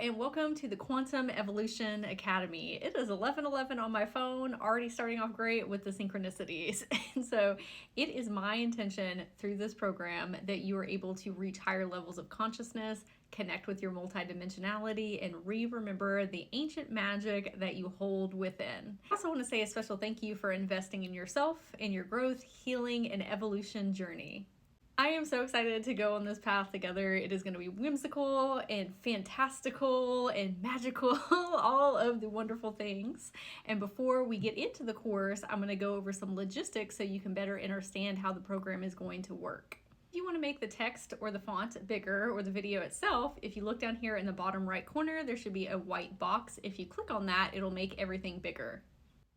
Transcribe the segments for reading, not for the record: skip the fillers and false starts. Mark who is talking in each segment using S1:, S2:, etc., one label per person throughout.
S1: and welcome to the Quantum Evolution Academy. It is 11:11 on my phone, already starting off great with the synchronicities. And so it is my intention through this program that you are able to reach higher levels of consciousness, connect with your multidimensionality, and remember the ancient magic that you hold within. I also want to say a special thank you for investing in yourself, in your growth, healing, and evolution journey. I am so excited to go on this path together. It is going to be whimsical and fantastical and magical, all of the wonderful things. And before we get into the course, I'm going to go over some logistics so you can better understand how the program is going to work. If you want to make the text or the font bigger or the video itself, if you look down here in the bottom right corner, there should be a white box. If you click on that, it'll make everything bigger.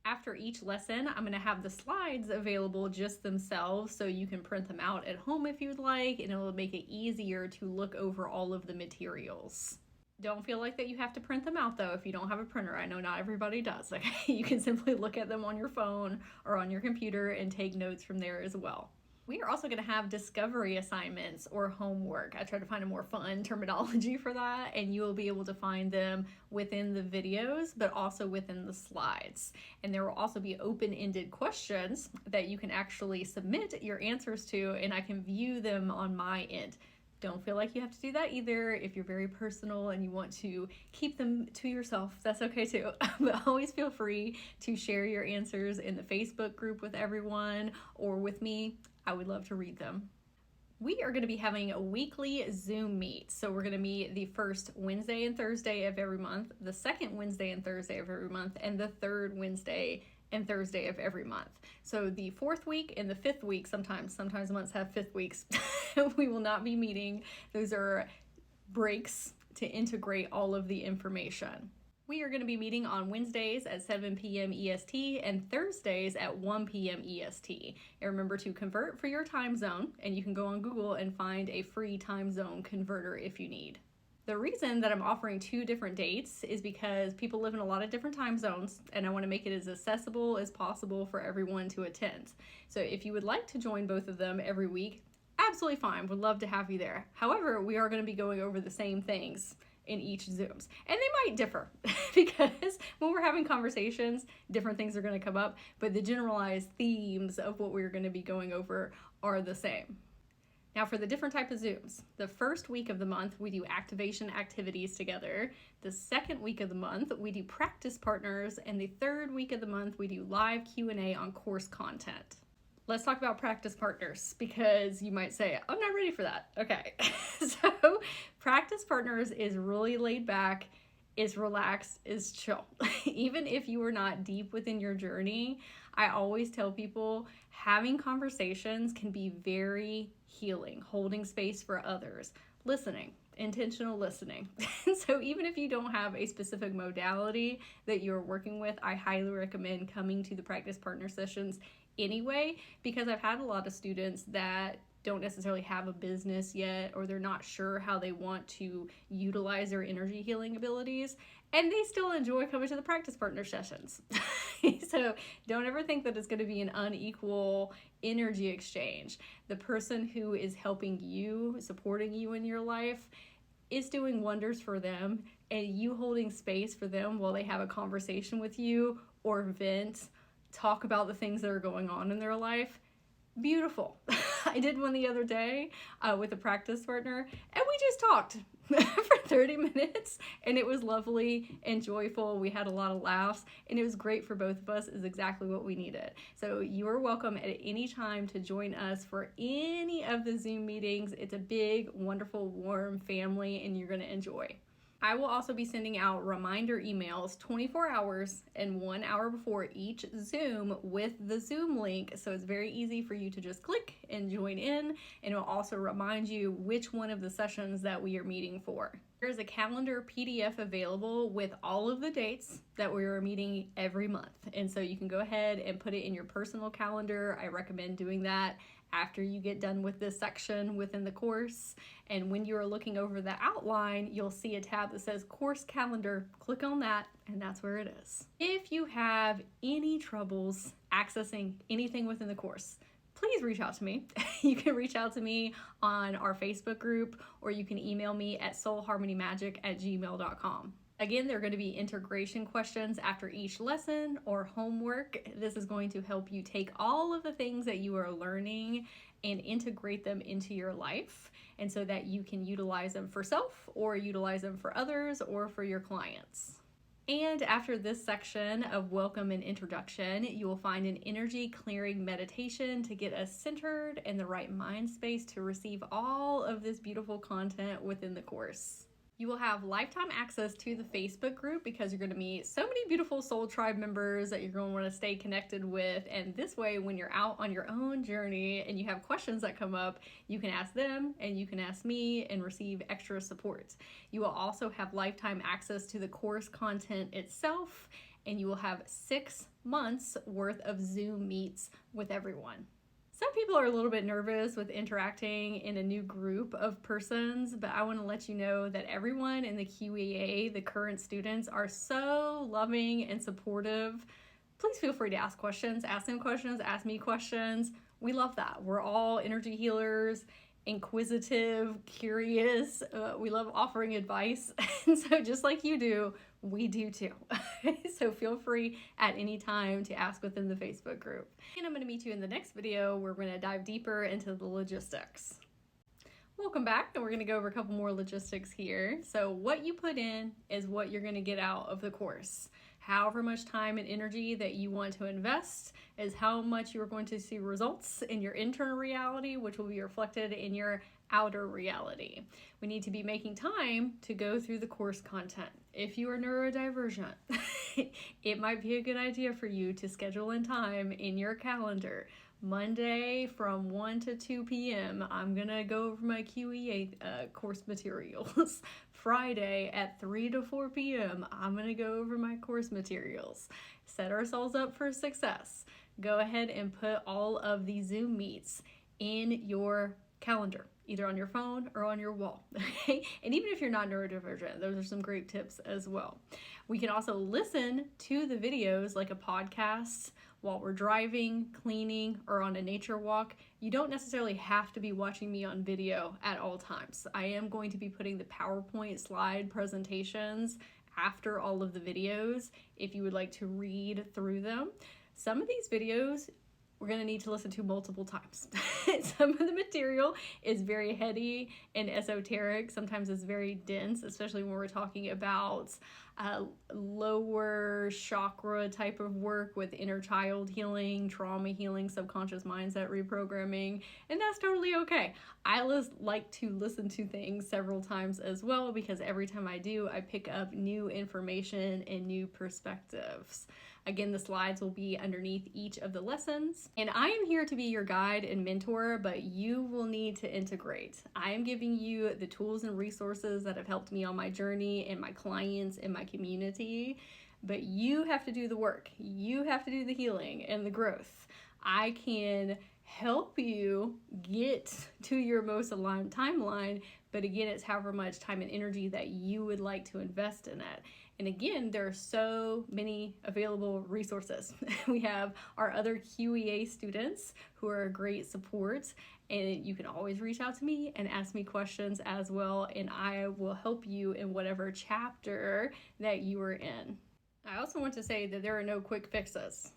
S1: After each lesson, I'm going to have the slides available just themselves so you can print them out at home if you'd like, and it'll make it easier to look over all of the materials. Don't feel like that you have to print them out though if you don't have a printer. I know not everybody does. Okay? You can simply look at them on your phone or on your computer and take notes from there as well. We are also going to have discovery assignments or homework. I try to find a more fun terminology for that, and you will be able to find them within the videos, but also within the slides. And there will also be open-ended questions that you can actually submit your answers to, and I can view them on my end. Don't feel like you have to do that either. If you're very personal and you want to keep them to yourself, that's okay too. But always feel free to share your answers in the Facebook group with everyone or with me. I would love to read them. We are going to be having a weekly Zoom meet. So we're going to meet the first Wednesday and Thursday of every month, the second Wednesday and Thursday of every month, and the third Wednesday and Thursday of every month. So the fourth week and the fifth week, sometimes months have fifth weeks, we will not be meeting. Those are breaks to integrate all of the information. We are going to be meeting on Wednesdays at 7 p.m. EST and Thursdays at 1 p.m. EST. And remember to convert for your time zone, and you can go on Google and find a free time zone converter if you need. The reason that I'm offering two different dates is because people live in a lot of different time zones, and I want to make it as accessible as possible for everyone to attend. So if you would like to join both of them every week, absolutely fine. Would love to have you there. However, we are going to be going over the same things in each Zooms. And they might differ because when we're having conversations, different things are going to come up, but the generalized themes of what we're going to be going over are the same. Now for the different type of Zooms, the first week of the month, we do activation activities together. The second week of the month, we do practice partners. And the third week of the month, we do live Q&A on course content. Let's talk about practice partners because you might say, I'm not ready for that. Okay, so practice partners is really laid back, is relaxed, is chill. Even if you are not deep within your journey, I always tell people having conversations can be very healing, holding space for others, listening, intentional listening. So even if you don't have a specific modality that you're working with, I highly recommend coming to the practice partner sessions anyway, because I've had a lot of students that don't necessarily have a business yet, or they're not sure how they want to utilize their energy healing abilities, and they still enjoy coming to the practice partner sessions. So don't ever think that it's going to be an unequal energy exchange. The person who is helping you, supporting you in your life, is doing wonders for them, and you holding space for them while they have a conversation with you or vent, talk about the things that are going on in their life. Beautiful. I did one the other day with a practice partner, and we just talked for 30 minutes, and it was lovely and joyful. We had a lot of laughs, and it was great for both of us. Is exactly what we needed. So you are welcome at any time to join us for any of the Zoom meetings. It's a big, wonderful, warm family, and you're going to enjoy. I will also be sending out reminder emails 24 hours and 1 hour before each Zoom with the Zoom link. So it's very easy for you to just click and join in, and it will also remind you which one of the sessions that we are meeting for. There's a calendar PDF available with all of the dates that we are meeting every month. And so you can go ahead and put it in your personal calendar. I recommend doing that after you get done with this section within the course. And when you are looking over the outline, you'll see a tab that says course calendar. Click on that, and that's where it is. If you have any troubles accessing anything within the course, please reach out to me. You can reach out to me on our Facebook group, or you can email me at soulharmonymagic@gmail.com. Again, there are going to be integration questions after each lesson or homework. This is going to help you take all of the things that you are learning and integrate them into your life, and so that you can utilize them for self or utilize them for others or for your clients. And after this section of welcome and introduction, you will find an energy clearing meditation to get us centered in the right mind space to receive all of this beautiful content within the course. You will have lifetime access to the Facebook group because you're going to meet so many beautiful Soul Tribe members that you're going to want to stay connected with. And this way, when you're out on your own journey and you have questions that come up, you can ask them and you can ask me and receive extra support. You will also have lifetime access to the course content itself, and you will have 6 months worth of Zoom meets with everyone. Some people are a little bit nervous with interacting in a new group of persons, but I want to let you know that everyone in the QEA, the current students, are so loving and supportive. Please feel free to ask questions, ask them questions, ask me questions. We love that. We're all energy healers, inquisitive, curious. We love offering advice. And so just like you do, we do too. So feel free at any time to ask within the Facebook group. And I'm going to meet you in the next video where we're going to dive deeper into the logistics. Welcome back, and we're going to go over a couple more logistics here. So what you put in is what you're going to get out of the course. However much time and energy that you want to invest is how much you're going to see results in your internal reality, which will be reflected in your outer reality. We need to be making time to go through the course content. If you are neurodivergent, it might be a good idea for you to schedule in time in your calendar. Monday from 1 to 2 p.m. I'm going to go over my QEA course materials. Friday at 3 to 4 p.m. I'm going to go over my course materials. Set ourselves up for success. Go ahead and put all of the Zoom meets in your calendar, either on your phone or on your wall. Okay? And even if you're not neurodivergent, those are some great tips as well. We can also listen to the videos like a podcast while we're driving, cleaning, or on a nature walk. You don't necessarily have to be watching me on video at all times. I am going to be putting the PowerPoint slide presentations after all of the videos if you would like to read through them. Some of these videos we're going to need to listen to multiple times. Some of the material is very heady and esoteric. Sometimes it's very dense, especially when we're talking about lower chakra type of work with inner child healing, trauma healing, subconscious mindset reprogramming, and that's totally okay. I like to listen to things several times as well, because every time I do, I pick up new information and new perspectives. Again, the slides will be underneath each of the lessons. And I am here to be your guide and mentor, but you will need to integrate. I am giving you the tools and resources that have helped me on my journey and my clients and my community, but you have to do the work. You have to do the healing and the growth. I can help you get to your most aligned timeline, but again, it's however much time and energy that you would like to invest in it. And again, there are so many available resources. We have our other QEA students who are a great support, and you can always reach out to me and ask me questions as well, and I will help you in whatever chapter that you are in. I also want to say that there are no quick fixes.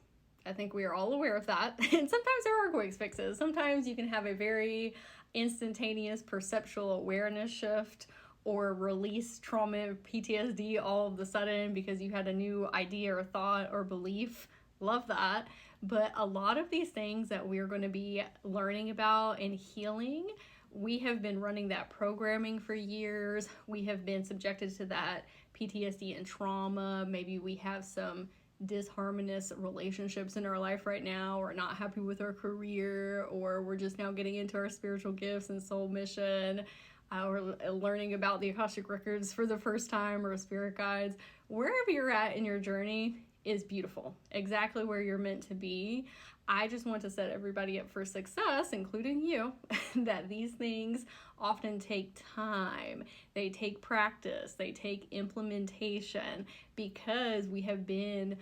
S1: I think we are all aware of that. And sometimes there are quick fixes. Sometimes you can have a very instantaneous perceptual awareness shift, or release trauma, PTSD all of a sudden because you had a new idea or thought or belief. Love that. But a lot of these things that we're going to be learning about and healing, we have been running that programming for years. We have been subjected to that PTSD and trauma. Maybe we have some disharmonious relationships in our life right now, or not happy with our career, or we're just now getting into our spiritual gifts and soul mission. Or learning about the Akashic records for the first time, or spirit guides. Wherever you're at in your journey is beautiful, exactly where you're meant to be. I just want to set everybody up for success, including you, that these things often take time. They take practice, they take implementation, because we have been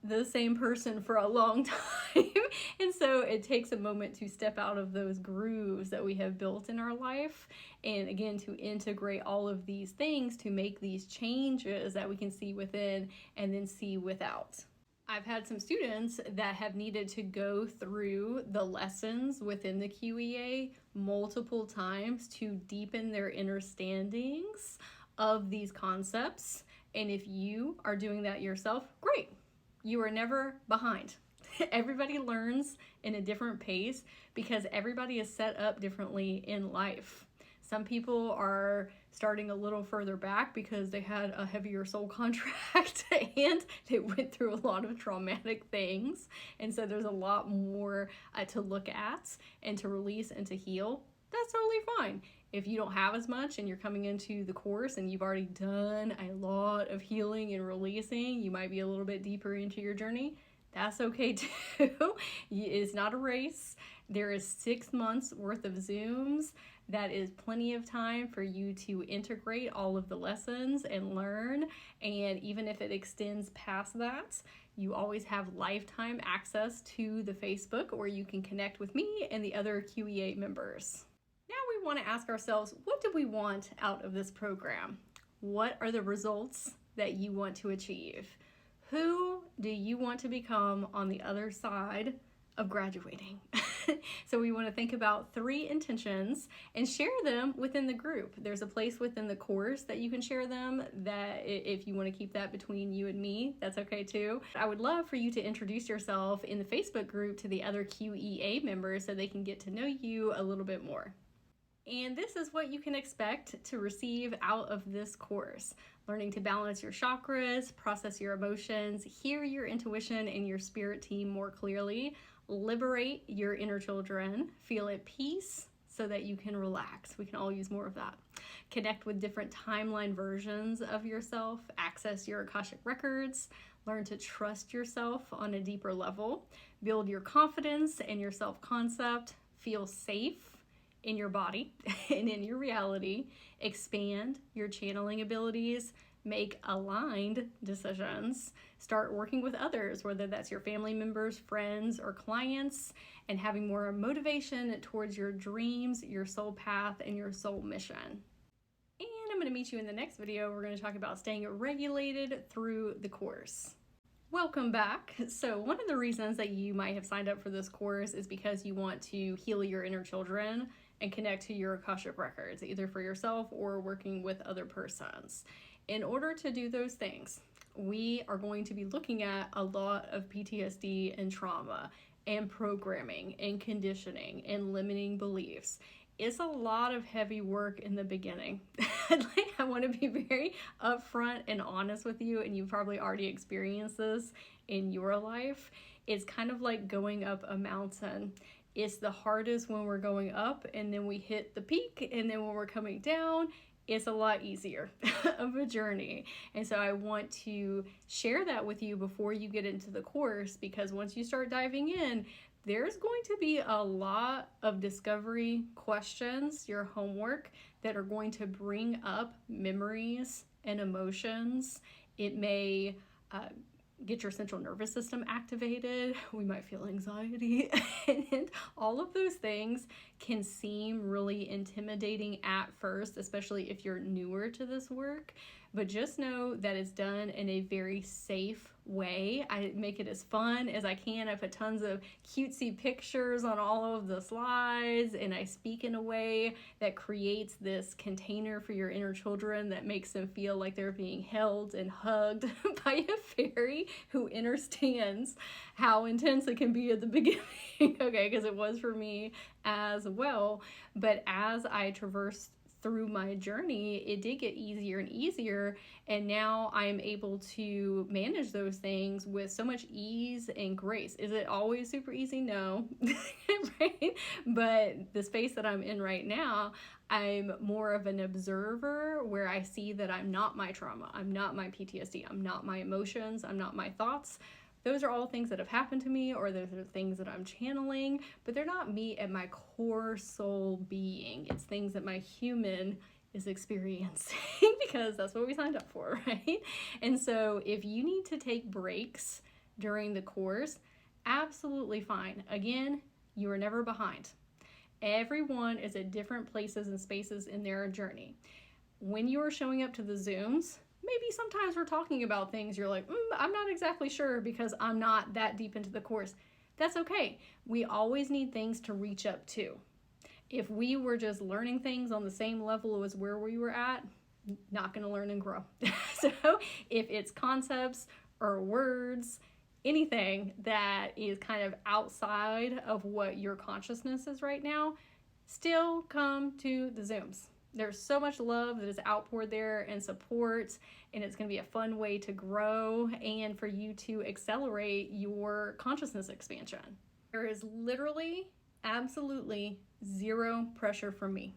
S1: the same person for a long time. And so it takes a moment to step out of those grooves that we have built in our life. And again, to integrate all of these things to make these changes that we can see within and then see without. I've had some students that have needed to go through the lessons within the QEA multiple times to deepen their understandings of these concepts. And if you are doing that yourself, great. You are never behind. Everybody learns in a different pace because everybody is set up differently in life. Some people are starting a little further back because they had a heavier soul contract and they went through a lot of traumatic things. And so there's a lot more to look at and to release and to heal. That's totally fine. If you don't have as much and you're coming into the course and you've already done a lot of healing and releasing, you might be a little bit deeper into your journey. That's okay too. It's not a race. There is 6 months worth of Zooms. That is plenty of time for you to integrate all of the lessons and learn. And even if it extends past that, you always have lifetime access to the Facebook where you can connect with me and the other QEA members. Now we want to ask ourselves, what do we want out of this program? What are the results that you want to achieve? Who do you want to become on the other side of graduating? So we want to think about 3 intentions and share them within the group. There's a place within the course that you can share them, that if you want to keep that between you and me, that's okay too. I would love for you to introduce yourself in the Facebook group to the other QEA members so they can get to know you a little bit more. And this is what you can expect to receive out of this course. Learning to balance your chakras, process your emotions, hear your intuition and your spirit team more clearly, liberate your inner children, feel at peace so that you can relax. We can all use more of that. Connect with different timeline versions of yourself, access your Akashic records, learn to trust yourself on a deeper level, build your confidence and your self-concept, feel safe in your body and in your reality, expand your channeling abilities, make aligned decisions, start working with others, whether that's your family members, friends, or clients, and having more motivation towards your dreams, your soul path, and your soul mission. And I'm going to meet you in the next video. We're going to talk about staying regulated through the course. Welcome back. So one of the reasons that you might have signed up for this course is because you want to heal your inner children and connect to your Akashic records, either for yourself or working with other persons. In order to do those things, we are going to be looking at a lot of PTSD and trauma and programming and conditioning and limiting beliefs. It's a lot of heavy work in the beginning. I want to be very upfront and honest with you, and you've probably already experienced this in your life. It's kind of like going up a mountain. It's the hardest when we're going up, and then we hit the peak, and then when we're coming down, it's a lot easier of a journey. And so I want to share that with you before you get into the course, because once you start diving in, there's going to be a lot of discovery questions, your homework, that are going to bring up memories and emotions. It may get your central nervous system activated. We might feel anxiety, and all of those things can seem really intimidating at first, especially if you're newer to this work. But just know that it's done in a very safe way. I make it as fun as I can. I put tons of cutesy pictures on all of the slides, and I speak in a way that creates this container for your inner children that makes them feel like they're being held and hugged by a fairy who understands how intense it can be at the beginning, okay, because it was for me as well. But as I traversed through my journey, it did get easier and easier, and now I'm able to manage those things with so much ease and grace. Is it always super easy? No. Right? But the space that I'm in right now, I'm more of an observer, where I see that I'm not my trauma, I'm not my PTSD, I'm not my emotions, I'm not my thoughts. Those are all things that have happened to me, or those are things that I'm channeling, but they're not me at my core soul being. It's things that my human is experiencing because that's what we signed up for, right? And so if you need to take breaks during the course, absolutely fine. Again, you are never behind. Everyone is at different places and spaces in their journey. When you are showing up to the Zooms, maybe sometimes we're talking about things you're like, I'm not exactly sure because I'm not that deep into the course. That's okay. We always need things to reach up to. If we were just learning things on the same level as where we were at, not going to learn and grow. So if it's concepts or words, anything that is kind of outside of what your consciousness is right now, still come to the Zooms. There's so much love that is outpoured there and support, and it's going to be a fun way to grow and for you to accelerate your consciousness expansion. There is literally, absolutely zero pressure from me.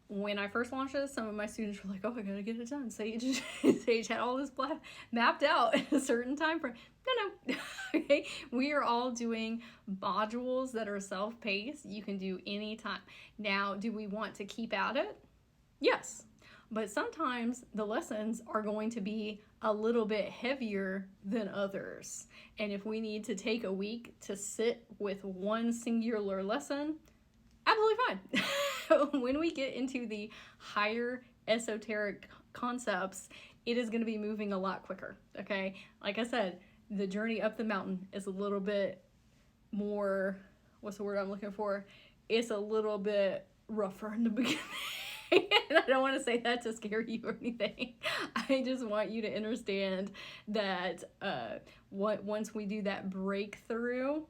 S1: When I first launched this, some of my students were like, oh, I gotta get it done. Sage had all this mapped out in a certain time frame. No. Okay, we are all doing modules that are self-paced. You can do anytime. Now, do we want to keep at it? Yes. But sometimes the lessons are going to be a little bit heavier than others. And if we need to take a week to sit with one singular lesson, absolutely fine. When we get into the higher esoteric concepts, it is going to be moving a lot quicker, okay? Like I said, the journey up the mountain is a little bit more, what's the word I'm looking for? It's a little bit rougher in the beginning. And I don't want to say that to scare you or anything. I just want you to understand that once we do that breakthrough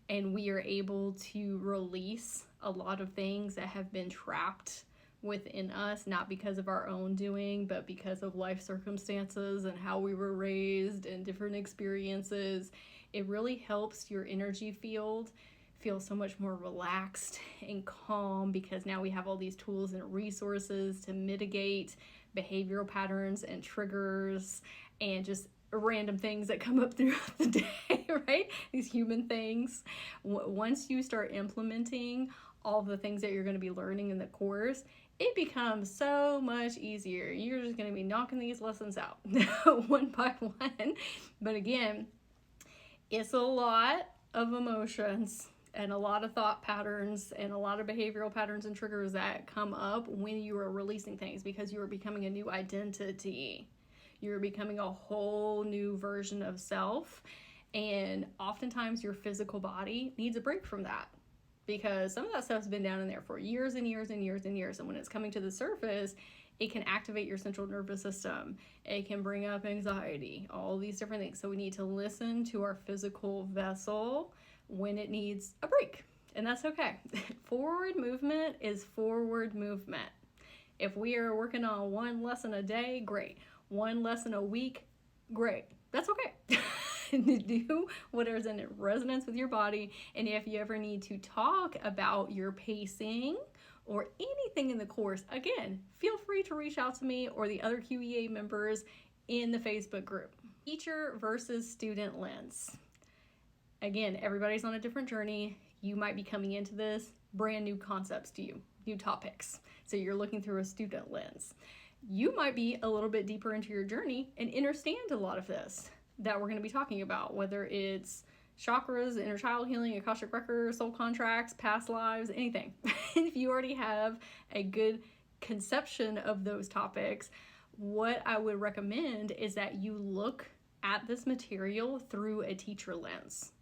S1: and we are able to release a lot of things that have been trapped within us, not because of our own doing, but because of life circumstances and how we were raised and different experiences, it really helps your energy field feel so much more relaxed and calm, because now we have all these tools and resources to mitigate behavioral patterns and triggers and just random things that come up throughout the day, right? These human things. Once you start implementing all the things that you're going to be learning in the course, it becomes so much easier. You're just going to be knocking these lessons out one by one. But again, it's a lot of emotions and a lot of thought patterns and a lot of behavioral patterns and triggers that come up when you are releasing things, because you are becoming a new identity. You're becoming a whole new version of self. And oftentimes your physical body needs a break from that, because some of that stuff's been down in there for years and years and years and years. And when it's coming to the surface, it can activate your central nervous system. It can bring up anxiety, all these different things. So we need to listen to our physical vessel when it needs a break. And that's okay. Forward movement is forward movement. If we are working on one lesson a day, great. One lesson a week, great. That's okay. Do whatever's in resonance with your body. And if you ever need to talk about your pacing or anything in the course, again, feel free to reach out to me or the other QEA members in the Facebook group. Teacher versus student lens. Again, everybody's on a different journey. You might be coming into this brand new concepts to you, new topics. So you're looking through a student lens. You might be a little bit deeper into your journey and understand a lot of this that we're going to be talking about, whether it's chakras, inner child healing, Akashic records, soul contracts, past lives, anything. If you already have a good conception of those topics, what I would recommend is that you look at this material through a teacher lens.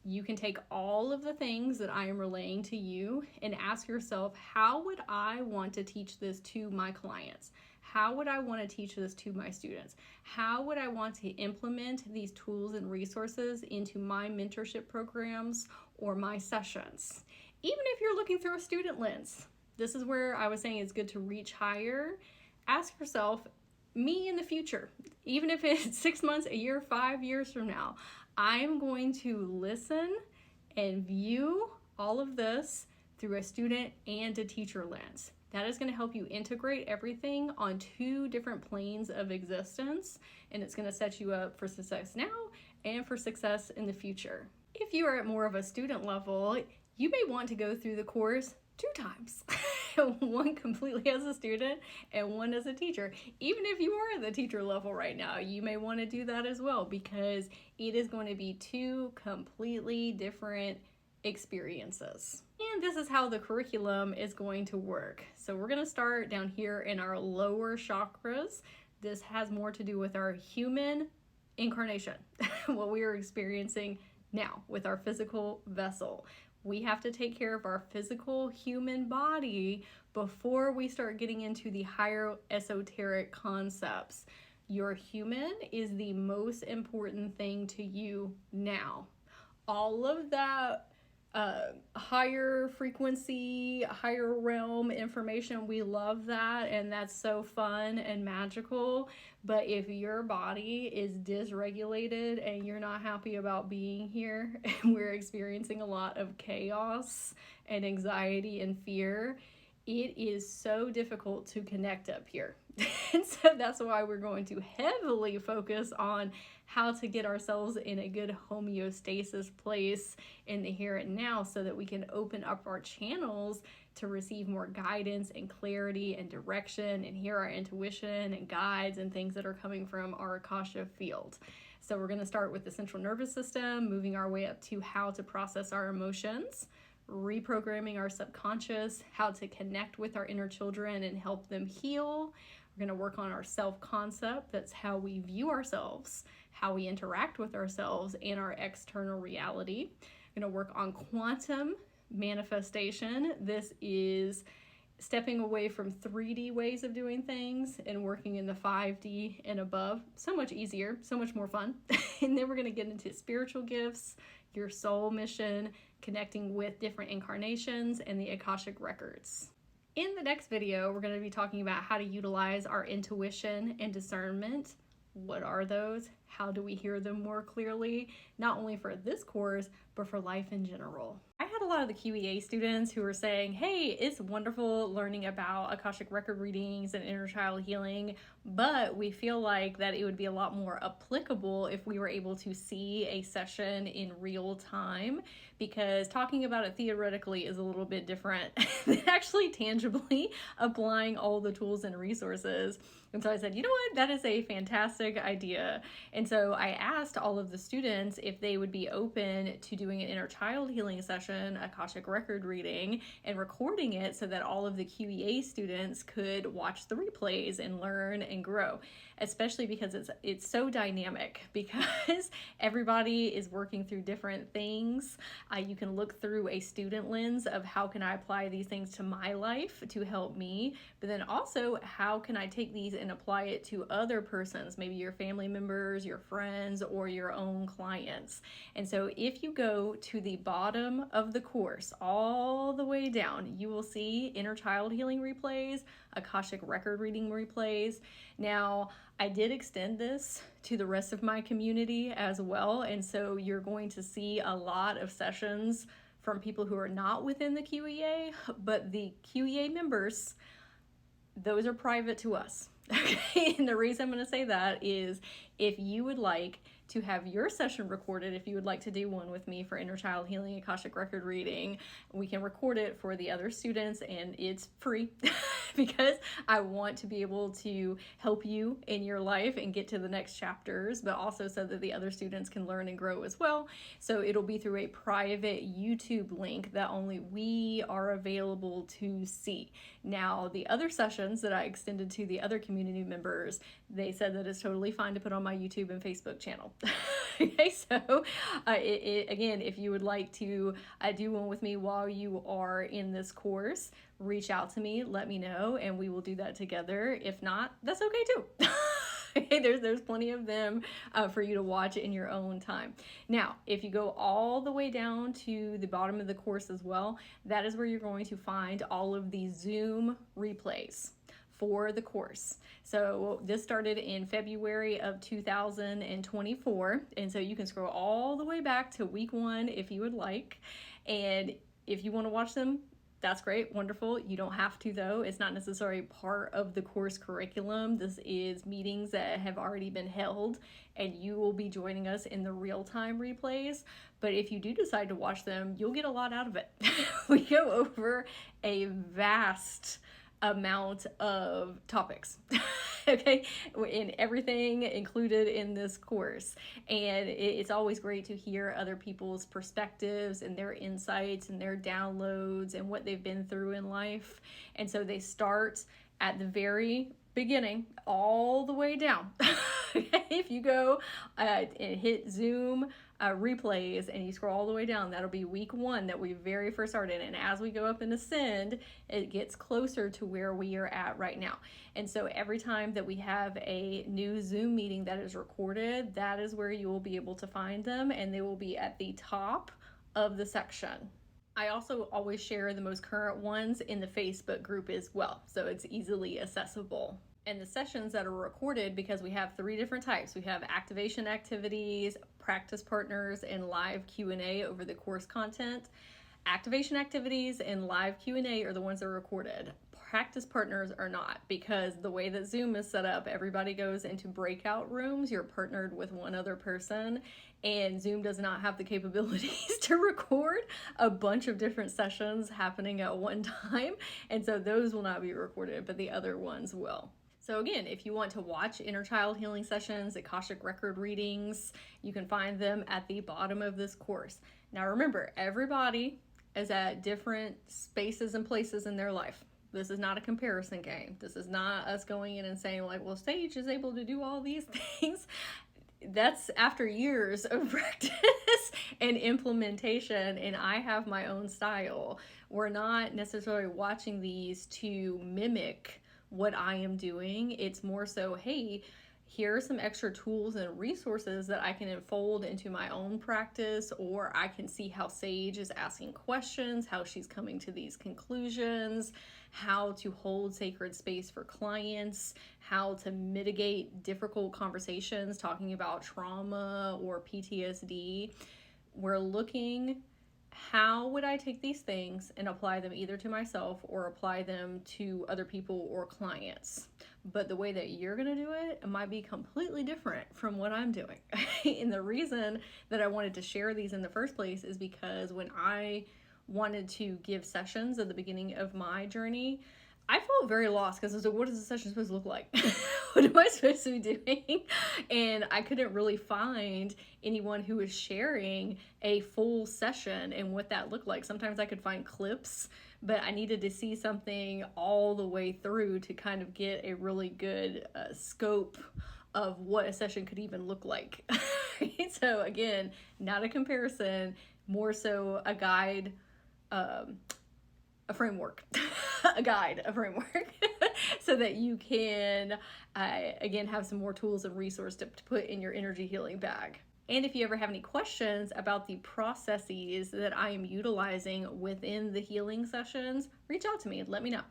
S1: You can take all of the things that I am relaying to you and ask yourself, how would I want to teach this to my clients? How would I want to teach this to my students? How would I want to implement these tools and resources into my mentorship programs or my sessions? Even if you're looking through a student lens, this is where I was saying it's good to reach higher. Ask yourself, me in the future, even if it's 6 months, a year, 5 years from now, I am going to listen and view all of this through a student and a teacher lens. That is going to help you integrate everything on 2 different planes of existence, and it's going to set you up for success now and for success in the future. If you are at more of a student level, you may want to go through the course 2 times. one completely as a student and one as a teacher. Even if you are at the teacher level right now, you may want to do that as well, because it is going to be two completely different experiences. And this is how the curriculum is going to work. So we're going to start down here in our lower chakras. This has more to do with our human incarnation, what we are experiencing now with our physical vessel. We have to take care of our physical human body before we start getting into the higher esoteric concepts. Your human is the most important thing to you now. All of that higher frequency, higher realm information, we love that, and that's so fun and magical. But if your body is dysregulated and you're not happy about being here, and we're experiencing a lot of chaos and anxiety and fear, it is so difficult to connect up here. And so that's why we're going to heavily focus on how to get ourselves in a good homeostasis place in the here and now, so that we can open up our channels to receive more guidance and clarity and direction, and hear our intuition and guides and things that are coming from our Akashic field. So we're going to start with the central nervous system, moving our way up to how to process our emotions, reprogramming our subconscious, how to connect with our inner children and help them heal. We're going to work on our self-concept. That's how we view ourselves, how we interact with ourselves and our external reality. We're going to work on quantum manifestation. This is stepping away from 3D ways of doing things and working in the 5D and above. So much easier, so much more fun. And then we're going to get into spiritual gifts, your soul mission, connecting with different incarnations, and the Akashic records. In the next video, we're going to be talking about how to utilize our intuition and discernment. What are those? How do we hear them more clearly? Not only for this course, but for life in general. I had a lot of the QEA students who were saying, hey, it's wonderful learning about Akashic record readings and inner child healing, but we feel like that it would be a lot more applicable if we were able to see a session in real time, because talking about it theoretically is a little bit different than actually tangibly applying all the tools and resources. And so I said, you know what, that is a fantastic idea. And so I asked all of the students if they would be open to doing an inner child healing session, Akashic record reading, and recording it so that all of the QEA students could watch the replays and learn and grow, especially because it's so dynamic, because everybody is working through different things. You can look through a student lens of how can I apply these things to my life to help me, but then also how can I take these and apply it to other persons, maybe your family members, your friends, or your own clients. And so if you go to the bottom of the course, all the way down, you will see inner child healing replays, Akashic record reading replays. Now, I did extend this to the rest of my community as well, and so you're going to see a lot of sessions from people who are not within the QEA, but the QEA members, those are private to us. Okay, and the reason I'm going to say that is if you would like to have your session recorded, if you would like to do one with me for inner child healing, Akashic record reading, we can record it for the other students, and it's free because I want to be able to help you in your life and get to the next chapters, but also so that the other students can learn and grow as well. So it'll be through a private YouTube link that only we are available to see. Now, the other sessions that I extended to the other community members, they said that it's totally fine to put on my YouTube and Facebook channel. Okay, so again, if you would like to do one with me while you are in this course, reach out to me, let me know, and we will do that together. If not, that's okay too. Okay, there's plenty of them for you to watch in your own time. Now, if you go all the way down to the bottom of the course as well, that is where you're going to find all of the Zoom replays for the course. So this started in February of 2024, and so you can scroll all the way back to week 1 if you would like, and if you want to watch them That's great, wonderful. You don't have to, though. It's not necessarily part of the course curriculum. This is meetings that have already been held, and you will be joining us in the real-time replays. But if you do decide to watch them, you'll get a lot out of it. We go over a vast amount of topics. Okay, in everything included in this course, and it's always great to hear other people's perspectives and their insights and their downloads and what they've been through in life. And so they start at the very beginning all the way down. If you go and hit Zoom replays and you scroll all the way down, that'll be week 1 that we very first started. And as we go up and ascend, it gets closer to where we are at right now. And so every time that we have a new Zoom meeting that is recorded, that is where you will be able to find them, and they will be at the top of the section. I also always share the most current ones in the Facebook group as well, so it's easily accessible. And the sessions that are recorded, because we have 3 different types. We have activation activities, practice partners, and live Q&A over the course content. Activation activities and live Q&A are the ones that are recorded. Practice partners are not, because the way that Zoom is set up, everybody goes into breakout rooms. You're partnered with one other person, and Zoom does not have the capabilities to record a bunch of different sessions happening at one time. And so those will not be recorded, but the other ones will. So again, if you want to watch inner child healing sessions, Akashic record readings, you can find them at the bottom of this course. Now remember, everybody is at different spaces and places in their life. This is not a comparison game. This is not us going in and saying like, well, Sage is able to do all these things. That's after years of practice and implementation, and I have my own style. We're not necessarily watching these to mimic what I am doing. It's more so, hey, here are some extra tools and resources that I can unfold into my own practice, or I can see how Sage is asking questions, how she's coming to these conclusions, how to hold sacred space for clients, how to mitigate difficult conversations talking about trauma or PTSD. We're looking, how would I take these things and apply them either to myself or apply them to other people or clients? But the way that you're going to do it might be completely different from what I'm doing. And the reason that I wanted to share these in the first place is because when I wanted to give sessions at the beginning of my journey, I felt very lost because I was like, what is the session supposed to look like? What am I supposed to be doing? And I couldn't really find anyone who was sharing a full session and what that looked like. Sometimes I could find clips, but I needed to see something all the way through to kind of get a really good scope of what a session could even look like. So again, not a comparison, more so a guide, a framework, a framework, so that you can, again, have some more tools and resources to put in your energy healing bag. And if you ever have any questions about the processes that I am utilizing within the healing sessions, reach out to me and let me know.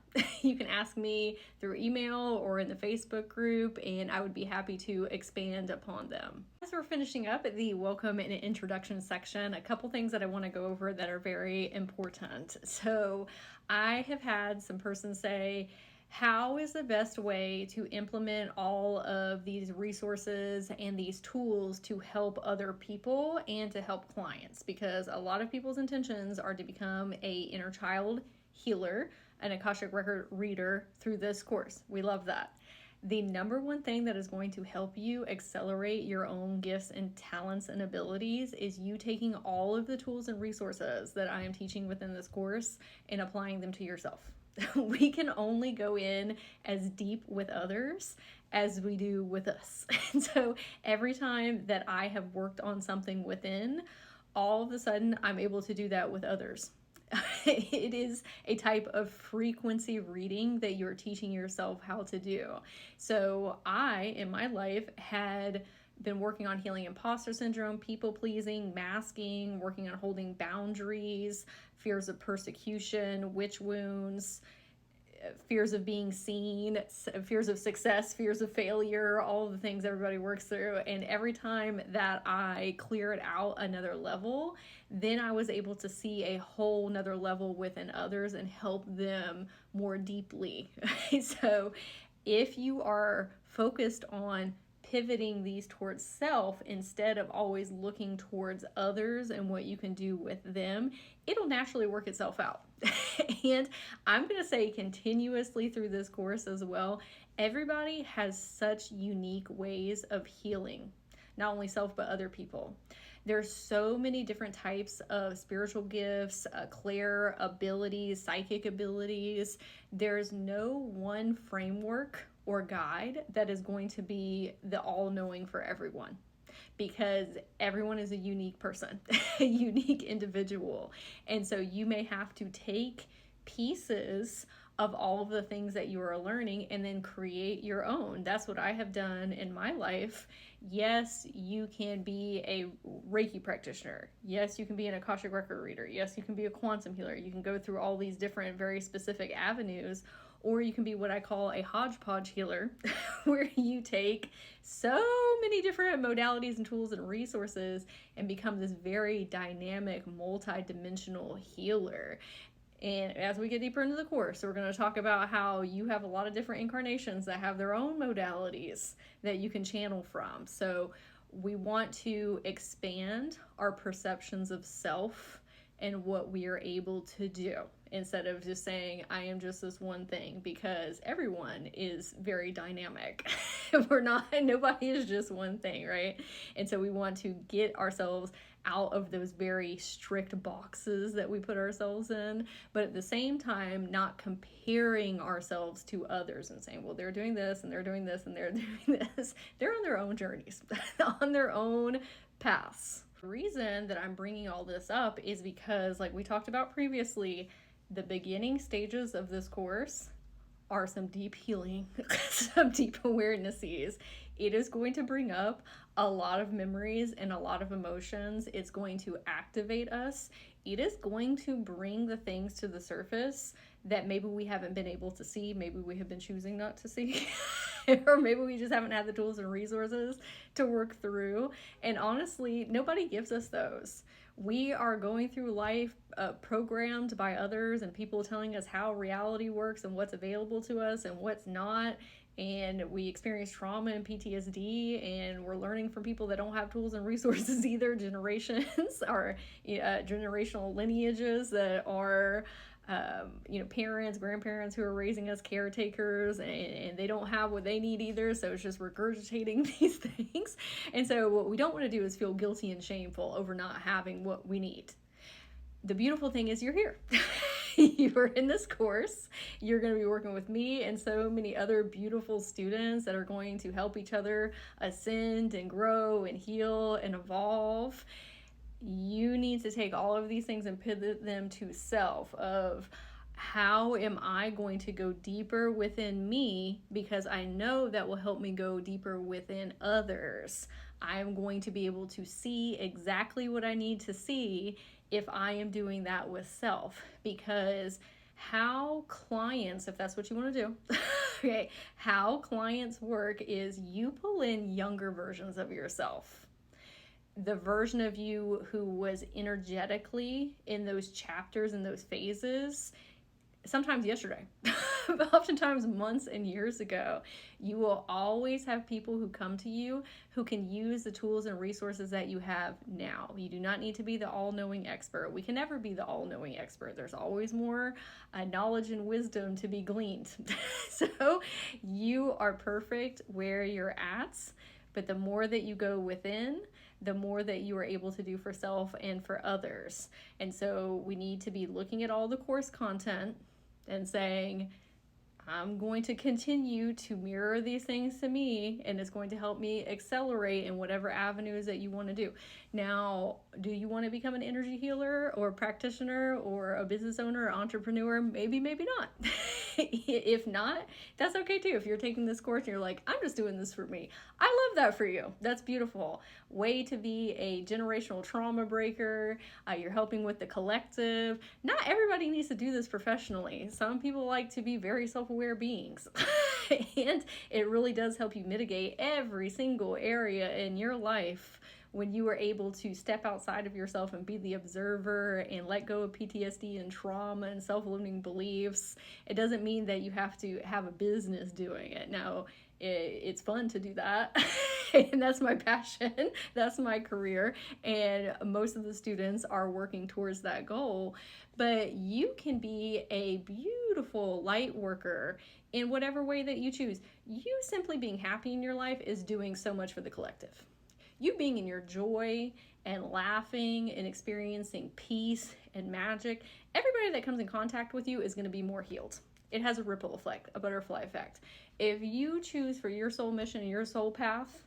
S1: You can ask me through email or in the Facebook group, and I would be happy to expand upon them. As we're finishing up the welcome and introduction section, a couple things that I want to go over that are very important. So I have had some persons say, how is the best way to implement all of these resources and these tools to help other people and to help clients? Because a lot of people's intentions are to become a inner child healer, an Akashic record reader through this course. We love that. The number one thing that is going to help you accelerate your own gifts and talents and abilities is you taking all of the tools and resources that I am teaching within this course and applying them to yourself. We can only go in as deep with others as we do with us. And so every time that I have worked on something within, all of a sudden I'm able to do that with others. It is a type of frequency reading that you're teaching yourself how to do. So I, in my life, had been working on healing imposter syndrome, people pleasing, masking, working on holding boundaries, fears of persecution, witch wounds, fears of being seen, fears of success, fears of failure, all of the things everybody works through. And every time that I clear it out another level, then I was able to see a whole nother level within others and help them more deeply. So if you are focused on pivoting these towards self instead of always looking towards others and what you can do with them, it'll naturally work itself out. And I'm going to say continuously through this course as well, everybody has such unique ways of healing, not only self, but other people. There's so many different types of spiritual gifts, clair abilities, psychic abilities. There's no one framework or guide that is going to be the all-knowing for everyone, because everyone is a unique person, a unique individual. And so you may have to take pieces of all of the things that you are learning and then create your own. That's what I have done in my life. Yes, you can be a Reiki practitioner. Yes, you can be an Akashic record reader. Yes, you can be a quantum healer. You can go through all these different, very specific avenues. Or you can be what I call a hodgepodge healer, where you take so many different modalities and tools and resources and become this very dynamic, multi-dimensional healer. And as we get deeper into the course, we're going to talk about how you have a lot of different incarnations that have their own modalities that you can channel from. So we want to expand our perceptions of self and what we are able to do, instead of just saying, I am just this one thing, because everyone is very dynamic. Nobody is just one thing, right? And so we want to get ourselves out of those very strict boxes that we put ourselves in, but at the same time, not comparing ourselves to others and saying, well, they're doing this and they're doing this and they're doing this. They're on their own journeys, on their own paths. The reason that I'm bringing all this up is because, like we talked about previously, the beginning stages of this course are some deep healing, some deep awarenesses. It is going to bring up a lot of memories and a lot of emotions. It's going to activate us. It is going to bring the things to the surface that maybe we haven't been able to see, maybe we have been choosing not to see, or maybe we just haven't had the tools and resources to work through. And honestly, nobody gives us those. We are going through life programmed by others and people telling us how reality works and what's available to us and what's not. And we experience trauma and PTSD, and we're learning from people that don't have tools and resources either, generations or generational lineages that are parents, grandparents who are raising us, caretakers, and they don't have what they need either, so it's just regurgitating these things. And so what we don't want to do is feel guilty and shameful over not having what we need. The beautiful thing is you're here. You're in this course. You're going to be working with me and so many other beautiful students that are going to help each other ascend and grow and heal and evolve. You need to take all of these things and pivot them to self, of how am I going to go deeper within me, because I know that will help me go deeper within others. I'm going to be able to see exactly what I need to see if I am doing that with self, because how clients, if that's what you want to do, okay, how clients work is you pull in younger versions of yourself. The version of you who was energetically in those chapters and those phases, sometimes yesterday, but oftentimes months and years ago. You will always have people who come to you who can use the tools and resources that you have now. You do not need to be the all-knowing expert. We can never be the all-knowing expert. There's always more knowledge and wisdom to be gleaned. So you are perfect where you're at, but the more that you go within, the more that you are able to do for self and for others. And so we need to be looking at all the course content and saying, I'm going to continue to mirror these things to me, and it's going to help me accelerate in whatever avenues that you want to do. Now, do you want to become an energy healer or a practitioner or a business owner or entrepreneur? Maybe, maybe not. If not, that's okay too. If you're taking this course and you're like, I'm just doing this for me, I love that for you. That's beautiful. Way to be a generational trauma breaker. You're helping with the collective. Not everybody needs to do this professionally. Some people like to be very self-aware beings. And it really does help you mitigate every single area in your life when you are able to step outside of yourself and be the observer and let go of PTSD and trauma and self-limiting beliefs. It doesn't mean that you have to have a business doing it. No, it's fun to do that. And that's my passion. That's my career. And most of the students are working towards that goal. But you can be a beautiful light worker in whatever way that you choose. You simply being happy in your life is doing so much for the collective. You being in your joy and laughing and experiencing peace and magic, everybody that comes in contact with you is going to be more healed. It has a ripple effect, a butterfly effect. If you choose for your soul mission and your soul path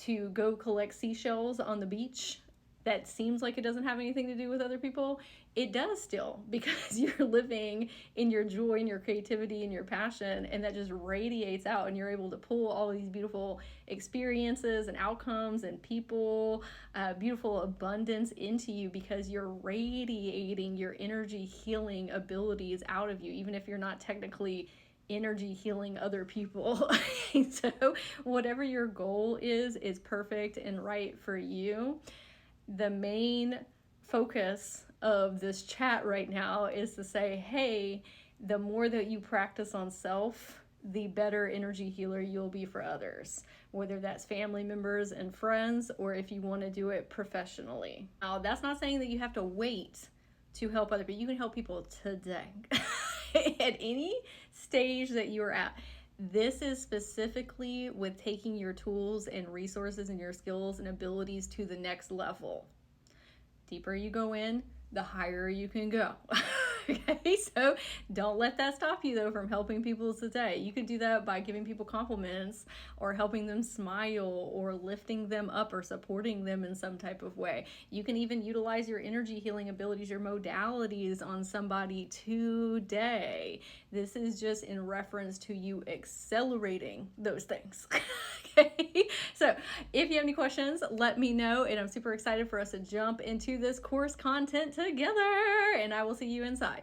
S1: to go collect seashells on the beach, that seems like it doesn't have anything to do with other people, it does still, because you're living in your joy and your creativity and your passion, and that just radiates out, and you're able to pull all these beautiful experiences and outcomes and people, beautiful abundance into you, because you're radiating your energy healing abilities out of you, even if you're not technically energy healing other people. So whatever your goal is perfect and right for you. The main focus of this chat right now is to say, hey, the more that you practice on self, the better energy healer you'll be for others, whether that's family members and friends, or if you want to do it professionally. Now, that's not saying that you have to wait to help other people. You can help people today at any stage that you're at. This is specifically with taking your tools and resources and your skills and abilities to the next level. Deeper you go in, the higher you can go. Okay, so don't let that stop you though from helping people today. You can do that by giving people compliments or helping them smile or lifting them up or supporting them in some type of way. You can even utilize your energy healing abilities, your modalities on somebody today. This is just in reference to you accelerating those things. Okay, so if you have any questions, let me know, and I'm super excited for us to jump into this course content together, and I will see you inside.